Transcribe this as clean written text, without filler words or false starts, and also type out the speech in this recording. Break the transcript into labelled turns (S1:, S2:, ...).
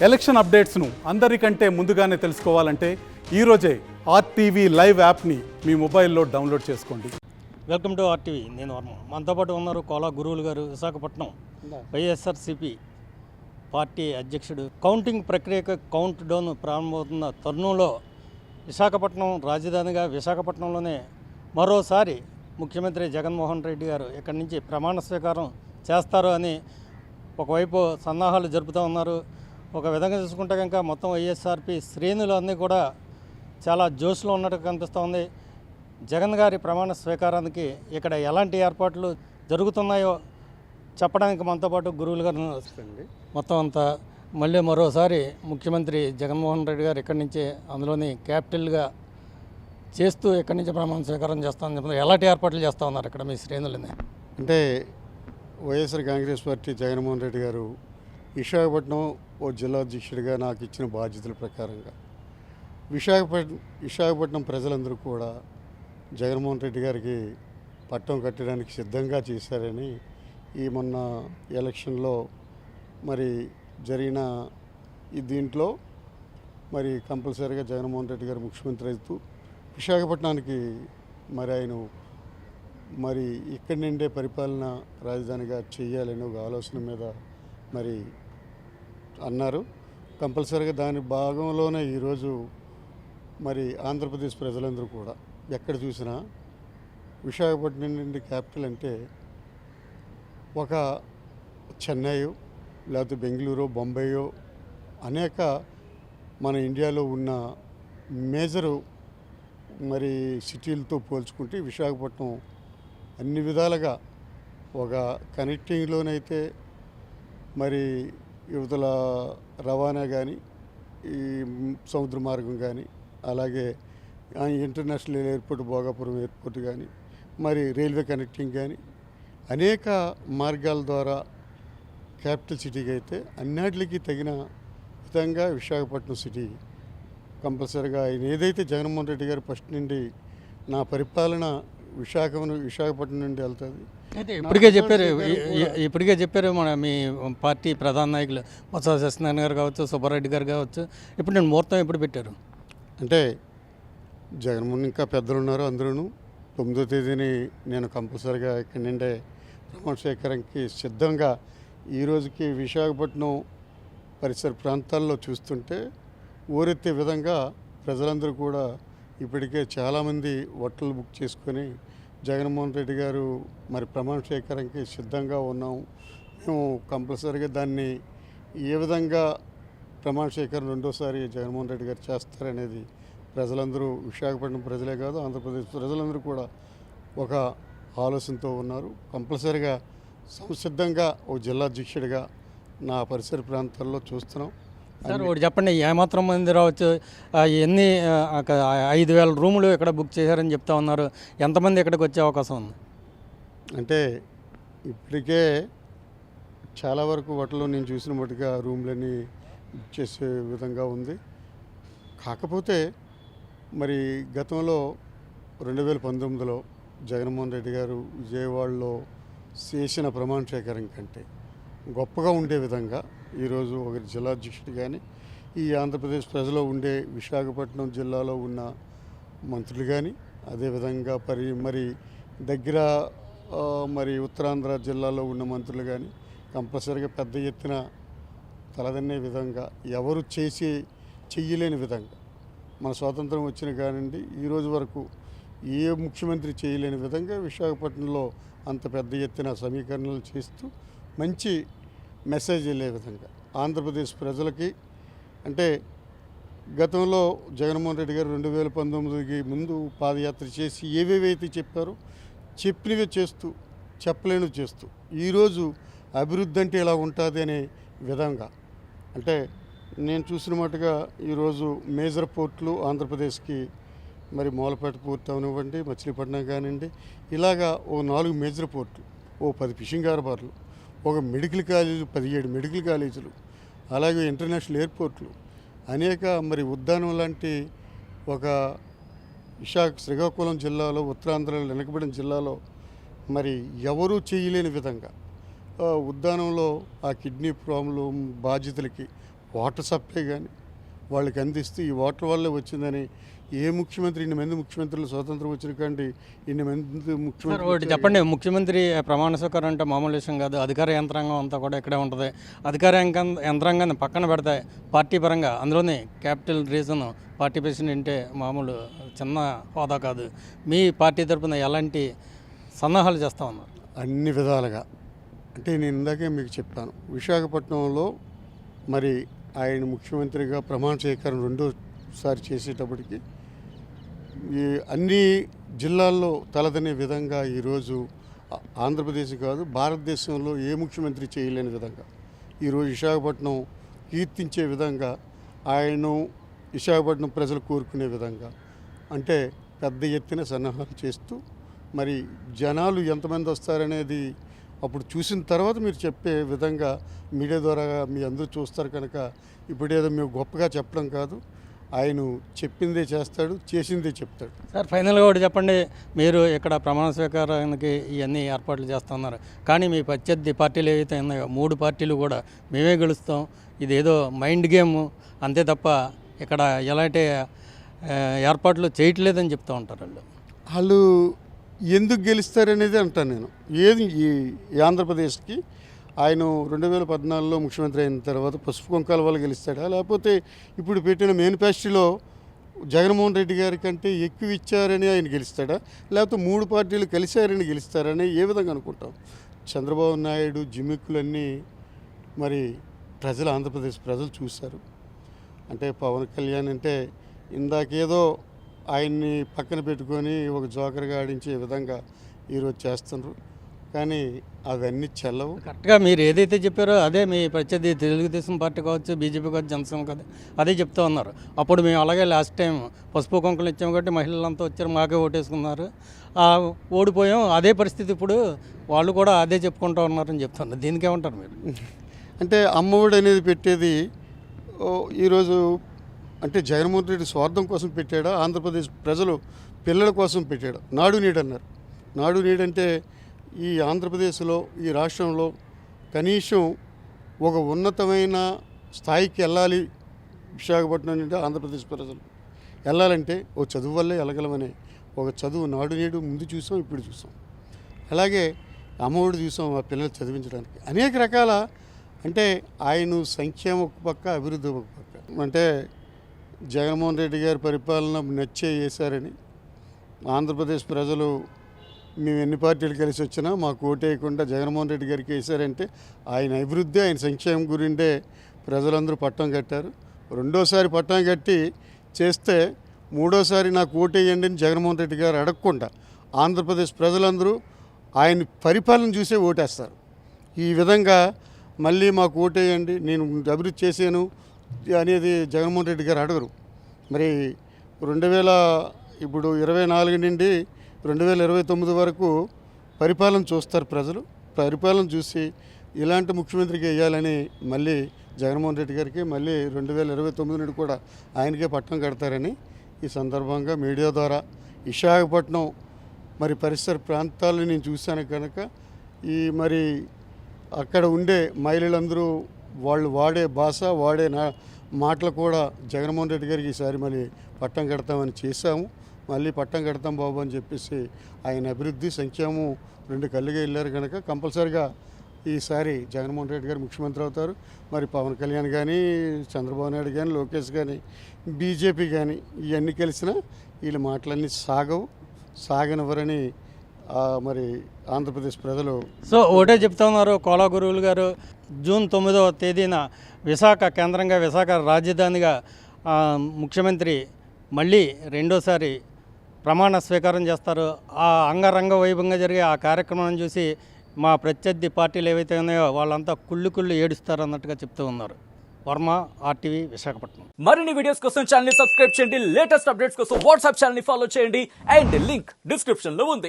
S1: Election అప్డేట్స్ను అందరికంటే ముందుగానే తెలుసుకోవాలంటే ఈరోజే ఆర్టీవీ లైవ్ యాప్ని మీ మొబైల్లో డౌన్లోడ్ చేసుకోండి.
S2: Welcome to RTV. నేను వర్మ. మనతో పాటు ఉన్నారు కోలా గురువులు గారు, విశాఖపట్నం వైఎస్ఆర్సీపీ పార్టీ అధ్యక్షుడు. కౌంటింగ్ ప్రక్రియకు కౌంట్ డౌన్ ప్రారంభమవుతున్న తరుణంలో విశాఖపట్నం రాజధానిగా విశాఖపట్నంలోనే మరోసారి ముఖ్యమంత్రి జగన్మోహన్ రెడ్డి గారు ఇక్కడి నుంచి ప్రమాణ స్వీకారం చేస్తారు అని ఒకవైపు సన్నాహాలు జరుపుతూ ఉన్నారు. ఒక విధంగా చూసుకుంటే కనుక మొత్తం వైఎస్ఆర్పీ శ్రేణులు అన్నీ కూడా చాలా జోష్లో ఉన్నట్టు కనిపిస్తోంది. జగన్ గారి ప్రమాణ స్వీకారానికి ఇక్కడ ఎలాంటి ఏర్పాట్లు జరుగుతున్నాయో చెప్పడానికి మనతో పాటు గురువులు గారు మొత్తం అంతా మళ్ళీ మరోసారి ముఖ్యమంత్రి జగన్మోహన్ రెడ్డి గారు ఇక్కడి నుంచి అందులోని క్యాపిటల్గా చేస్తూ ఇక్కడి నుంచి ప్రమాణ స్వీకారం చేస్తామని చెప్తున్నారు. ఎలాంటి ఏర్పాట్లు చేస్తూ ఉన్నారు ఇక్కడ మీ శ్రేణులని?
S3: అంటే వైఎస్ఆర్ కాంగ్రెస్ పార్టీ జగన్మోహన్ రెడ్డి గారు విశాఖపట్నం ఓ జిల్లా అధ్యక్షుడిగా నాకు ఇచ్చిన బాధ్యతల ప్రకారంగా విశాఖపట్నం ప్రజలందరూ కూడా జగన్మోహన్ రెడ్డి గారికి పట్టం కట్టడానికి సిద్ధంగా చేశారని ఈ మొన్న ఎలక్షన్లో మరి జరిగిన ఈ దీంట్లో మరి కంపల్సరీగా జగన్మోహన్ రెడ్డి గారు ముఖ్యమంత్రి అవుతూ విశాఖపట్నానికి మరి ఆయన మరి ఇక్కడి నుండే పరిపాలన రాజధానిగా చేయాలని ఒక ఆలోచన మీద మరి అన్నారు. కంపల్సరీగా దాని భాగంలోనే ఈరోజు మరి ఆంధ్రప్రదేశ్ ప్రజలందరూ కూడా ఎక్కడ చూసినా విశాఖపట్నం నుండి క్యాపిటల్ అంటే ఒక చెన్నైయో లేకపోతే బెంగళూరు, బొంబాయో అనేక మన ఇండియాలో ఉన్న మేజరు మరి సిటీలతో పోల్చుకుంటే విశాఖపట్నం అన్ని విధాలుగా ఒక కనెక్టింగ్లోనైతే మరి యువతల రవాణా కానీ ఈ సముద్ర మార్గం కానీ అలాగే ఇంటర్నేషనల్ ఎయిర్పోర్ట్ భోగాపురం ఎయిర్పోర్ట్ కానీ మరి రైల్వే కనెక్టింగ్ కానీ అనేక మార్గాల ద్వారా క్యాపిటల్ సిటీకి అయితే అన్నిటికీ తగిన విధంగా విశాఖపట్నం సిటీ కంపల్సరీగా ఆయన ఏదైతే జగన్మోహన్ రెడ్డి గారు ఫస్ట్ నుండి నా పరిపాలన విశాఖపట్నం నుండి వెళ్తుంది.
S2: అయితే ఇప్పటికే చెప్పారు మన మీ పార్టీ ప్రధాన నాయకులు బొత్స సత్యనారాయణ గారు కావచ్చు, సుబ్బారెడ్డి గారు కావచ్చు. ఇప్పుడు నేను ముహూర్తం ఎప్పుడు పెట్టారు
S3: అంటే జగన్మోహన్ ఇంకా పెద్దలు ఉన్నారు. అందరూ 9వ తేదీని నేను కంపల్సరీగా ఇక్కడి నుండే ప్రమాణ స్వీకారానికి సిద్ధంగా ఈ రోజుకి విశాఖపట్నం పరిసర ప్రాంతాల్లో చూస్తుంటే ఊరెత్తే విధంగా ప్రజలందరూ కూడా ఇప్పటికే చాలామంది హోటల్ బుక్ చేసుకొని జగన్మోహన్ రెడ్డి గారు మరి ప్రమాణ స్వీకారానికి సిద్ధంగా ఉన్నాము. మేము కంపల్సరీగా దాన్ని ఏ విధంగా ప్రమాణ స్వీకారం రెండోసారి జగన్మోహన్ రెడ్డి గారు చేస్తారనేది ప్రజలందరూ విశాఖపట్నం ప్రజలే కాదు ఆంధ్రప్రదేశ్ ప్రజలందరూ కూడా ఒక ఆలోచనతో ఉన్నారు. కంపల్సరీగా సంసిద్ధంగా ఓ జిల్లా అధ్యక్షుడిగా నా పరిసర ప్రాంతాల్లో చూస్తున్నాం.
S2: సార్ ఒకటి చెప్పండి, ఏమాత్రం మంది రావచ్చు? ఎన్ని 5,000 రూములు ఇక్కడ బుక్ చేశారని చెప్తా ఉన్నారు. ఎంతమంది ఇక్కడికి వచ్చే అవకాశం ఉంది?
S3: అంటే ఇప్పటికే చాలా వరకు వాటిలో నేను చూసిన మట్టుగా రూమ్లన్నీ బుక్ చేసే విధంగా ఉంది. కాకపోతే మరి గతంలో 2019లో జగన్మోహన్ రెడ్డి గారు విజయవాడలో చేసిన ప్రమాణ స్వీకారం కంటే గొప్పగా ఉండే విధంగా ఈరోజు ఒక జిల్లా అధ్యక్షుడు కానీ ఈ ఆంధ్రప్రదేశ్ ప్రజలో ఉండే విశాఖపట్నం జిల్లాలో ఉన్న మంత్రులు కానీ అదేవిధంగా మరి దగ్గర మరి ఉత్తరాంధ్ర జిల్లాలో ఉన్న మంత్రులు కానీ కంపల్సరీగా పెద్ద ఎత్తున తలదన్నే విధంగా ఎవరు చెయ్యలేని విధంగా మన స్వాతంత్రం వచ్చిన కానివ్వండి ఈరోజు వరకు ఏ ముఖ్యమంత్రి చేయలేని విధంగా విశాఖపట్నంలో అంత పెద్ద ఎత్తున సమీకరణలు చేస్తూ మంచి మెసేజ్ వెళ్ళే విధంగా ఆంధ్రప్రదేశ్ ప్రజలకి అంటే గతంలో జగన్మోహన్ రెడ్డి గారు 2019కి ముందు పాదయాత్ర చేసి ఏవేవైతే చెప్పారో చెప్పినవే చేస్తూ చెప్పలేనివి చేస్తూ ఈరోజు అభివృద్ధి అంటే ఇలా ఉంటుంది అనే విధంగా అంటే నేను చూసిన మట్టుగా ఈరోజు మేజర్ పోర్టులు ఆంధ్రప్రదేశ్కి మరి మూలపేట పోర్టు అవనివ్వండి, మచిలీపట్నం కానివ్వండి, ఇలాగా ఓ 4 మేజర్ పోర్టులు, ఓ 10 ఫిషింగ్ హార్బర్లు, ఒక మెడికల్ కాలేజీలు, 17 మెడికల్ కాలేజీలు, అలాగే ఇంటర్నేషనల్ ఎయిర్పోర్ట్లు, అనేక మరి ఉద్యానం లాంటి ఒక శ్రీకాకుళం జిల్లాలో ఉత్తరాంధ్రలో వెనకబడిన జిల్లాలో మరి ఎవరూ చేయలేని విధంగా ఉద్యానంలో ఆ కిడ్నీ ప్రాబ్లం బాధితులకి వాటర్ సప్లై కానీ వాళ్ళకి అందిస్తూ ఈ వాటర్ వల్లే వచ్చిందని ఏ ముఖ్యమంత్రి ఇన్ని మంది ముఖ్యమంత్రులు స్వాతంత్రం వచ్చిన కంటే ఇన్ని మంది
S2: సార్
S3: ముఖ్యమంత్రి
S2: ఒకటి చెప్పండి, ముఖ్యమంత్రి ప్రమాణ స్వీకారం అంటే మామూలు విషయం కాదు. అధికార యంత్రాంగం అంతా కూడా ఇక్కడే ఉంటుంది. అధికార యంత్రాంగాన్ని పక్కన పెడితే పార్టీ పరంగా అందులోనే క్యాపిటల్ రీజన్ పార్టీ ప్రెసిడెంట్ మామూలు చిన్న హోదా కాదు. మీ పార్టీ తరఫున ఎలాంటి సన్నాహాలు చేస్తూ ఉన్నారు?
S3: అన్ని విధాలుగా అంటే నేను ఇందాకే మీకు చెప్పాను, విశాఖపట్నంలో మరి ఆయన ముఖ్యమంత్రిగా ప్రమాణ స్వీకారం రెండోసారి చేసేటప్పటికి ఈ అన్ని జిల్లాల్లో తలదనే విధంగా ఈరోజు ఆంధ్రప్రదేశ్ కాదు భారతదేశంలో ఏ ముఖ్యమంత్రి చేయలేని విధంగా ఈరోజు విశాఖపట్నం కీర్తించే విధంగా ఆయన విశాఖపట్నం ప్రజలు కోరుకునే విధంగా అంటే పెద్ద ఎత్తున సన్నాహాలు చేస్తూ మరి జనాలు ఎంతమంది వస్తారనేది అప్పుడు చూసిన తర్వాత మీరు చెప్పే విధంగా మీడియా ద్వారా మీ అందరూ చూస్తారు కనుక ఇప్పుడేదో మేము గొప్పగా చెప్పడం కాదు, ఆయన చెప్పిందే చేస్తాడు, చేసిందే చెప్తాడు.
S2: సార్ ఫైనల్గా ఒకటి చెప్పండి, మీరు ఇక్కడ ప్రమాణ స్వీకారానికి ఇవన్నీ ఏర్పాట్లు చేస్తున్నారు, కానీ మీ ప్రత్యర్థి పార్టీలు ఏవైతే ఉన్నాయో 3 పార్టీలు కూడా మేమే గెలుస్తాం, ఇదేదో మైండ్ గేమ్ అంతే తప్ప ఇక్కడ ఎలాంటి ఏర్పాట్లు చేయట్లేదని చెప్తూ ఉంటారు వాళ్ళు.
S3: వాళ్ళు ఎందుకు గెలుస్తారనేది అంటాను నేను. ఏది ఈ ఆంధ్రప్రదేశ్కి ఆయన 2014లో ముఖ్యమంత్రి అయిన తర్వాత పసుపు కుంకాల వల్ల గెలుస్తాడా, లేకపోతే ఇప్పుడు పెట్టిన మేనిఫెస్టోలో జగన్మోహన్ రెడ్డి గారి కంటే ఎక్కువ ఇచ్చారని ఆయన గెలుస్తాడా, లేకపోతే 3 పార్టీలు కలిశారని గెలుస్తారని ఏ విధంగా అనుకుంటాం? చంద్రబాబు నాయుడు జిమ్మిక్కులన్నీ మరి ప్రజలు ఆంధ్రప్రదేశ్ ప్రజలు చూశారు. అంటే పవన్ కళ్యాణ్ అంటే ఇందాకేదో ఆయన్ని పక్కన పెట్టుకొని ఒక జోకర్గా ఆడించే విధంగా ఈరోజు చేస్తున్నారు, కానీ అవన్నీ చెల్లవు.
S2: కరెక్ట్గా మీరు ఏదైతే చెప్పారో అదే మీ ప్రత్యర్థి తెలుగుదేశం పార్టీ కావచ్చు, బీజేపీ కావచ్చు, జనసేన కావచ్చు, అదే చెప్తూ ఉన్నారు. అప్పుడు మేము అలాగే లాస్ట్ టైం పసుపు కుంకులు ఇచ్చాము కాబట్టి మహిళలంతా వచ్చారు, మాకే ఓటేసుకున్నారు, ఓడిపోయాం. అదే పరిస్థితి ఇప్పుడు వాళ్ళు కూడా అదే చెప్పుకుంటూ ఉన్నారని చెప్తున్నారు. దీనికి ఏమంటారు మీరు?
S3: అంటే అమ్మఒడి అనేది పెట్టేది ఈరోజు అంటే జగన్మోహన్ రెడ్డి స్వార్థం కోసం పెట్టాడా, ఆంధ్రప్రదేశ్ ప్రజలు పిల్లల కోసం పెట్టాడా? నాడు నీడు అన్నారు. నాడు నీడు అంటే ఈ ఆంధ్రప్రదేశ్లో ఈ రాష్ట్రంలో కనీసం ఒక ఉన్నతమైన స్థాయికి వెళ్ళాలి విశాఖపట్నం నుండి ఆంధ్రప్రదేశ్ ప్రజలు వెళ్ళాలంటే ఓ చదువు వల్లే వెళ్ళగలమనే ఒక చదువు నాడు నేడు ముందు చూసాం, ఇప్పుడు చూసాం. అలాగే అమ్మఒడి చూసాం ఆ పిల్లలు చదివించడానికి. అనేక రకాల అంటే ఆయన సంక్షేమం ఒక పక్క, అభివృద్ధి ఒక పక్క. అంటే జగన్మోహన్ రెడ్డి గారి పరిపాలన నచ్చే చేశారని ఆంధ్రప్రదేశ్ ప్రజలు మేము ఎన్ని పార్టీలు కలిసి వచ్చినా మాకు ఓటేయకుండా జగన్మోహన్ రెడ్డి గారికి వేశారంటే ఆయన అభివృద్ధి, ఆయన సంక్షేమం గురిండే ప్రజలందరూ పట్టం కట్టారు. రెండోసారి పట్టం కట్టి చేస్తే మూడోసారి నాకు ఓటేయండి అని జగన్మోహన్ రెడ్డి గారు అడగకుండా ఆంధ్రప్రదేశ్ ప్రజలందరూ ఆయన పరిపాలన చూసే ఓటేస్తారు. ఈ విధంగా మళ్ళీ మాకు ఓటేయండి నేను అభివృద్ధి చేశాను అనేది జగన్మోహన్ రెడ్డి గారు అడగరు. మరి 2024 నుండి 2029 వరకు పరిపాలన చూస్తారు ప్రజలు. పరిపాలన చూసి ఇలాంటి ముఖ్యమంత్రికి వేయాలని మళ్ళీ జగన్మోహన్ రెడ్డి గారికి మళ్ళీ 2029 నుండి కూడా ఆయనకే పట్టం కడతారని ఈ సందర్భంగా మీడియా ద్వారా విశాఖపట్నం మరి పరిసర ప్రాంతాలను నేను చూశాను కనుక ఈ మరి అక్కడ ఉండే మహిళలందరూ వాళ్ళు వాడే భాష, వాడే మాటలు కూడా జగన్మోహన్ రెడ్డి గారికి ఈసారి మళ్ళీ పట్టం కడతామని చేశాము. మళ్ళీ పట్టం కడతాం బాబు అని చెప్పేసి ఆయన అభివృద్ధి, సంక్షేమం 2 కళ్ళుగా వెళ్ళారు కనుక కంపల్సరిగా ఈసారి జగన్మోహన్ రెడ్డి గారు ముఖ్యమంత్రి అవుతారు. మరి పవన్ కళ్యాణ్ కానీ, చంద్రబాబు నాయుడు కానీ, లోకేష్ కానీ, బీజేపీ కానీ ఇవన్నీ కలిసినా వీళ్ళ మాటలన్నీ సాగనివ్వరని మరి ఆంధ్రప్రదేశ్ ప్రజలు.
S2: సో ఒకటే చెప్తా ఉన్నారు కోలా గురువులు గారు, జూన్ 9వ తేదీన విశాఖ కేంద్రంగా, విశాఖ రాజధానిగా ముఖ్యమంత్రి మళ్ళీ రెండోసారి ప్రమాణ స్వీకారం చేస్తారు. ఆ అంగరంగ వైభవంగా జరిగే ఆ కార్యక్రమాన్ని చూసి మా ప్రత్యర్థి పార్టీలు ఏవైతే ఉన్నాయో వాళ్ళంతా కుళ్ళు ఏడుస్తారు అన్నట్టుగా చెప్తూ ఉన్నారు. వర్మ, RTV, విశాఖపట్నం.
S4: మరిన్ని వీడియోస్ కోసం ఛానల్ ని సబ్స్క్రైబ్ చేయండి. లేటెస్ట్ అప్డేట్స్ కోసం వాట్సాప్ ఛానల్ ని ఫాలో చేయండి. అండ్ లింక్ డిస్క్రిప్షన్ లో ఉంది.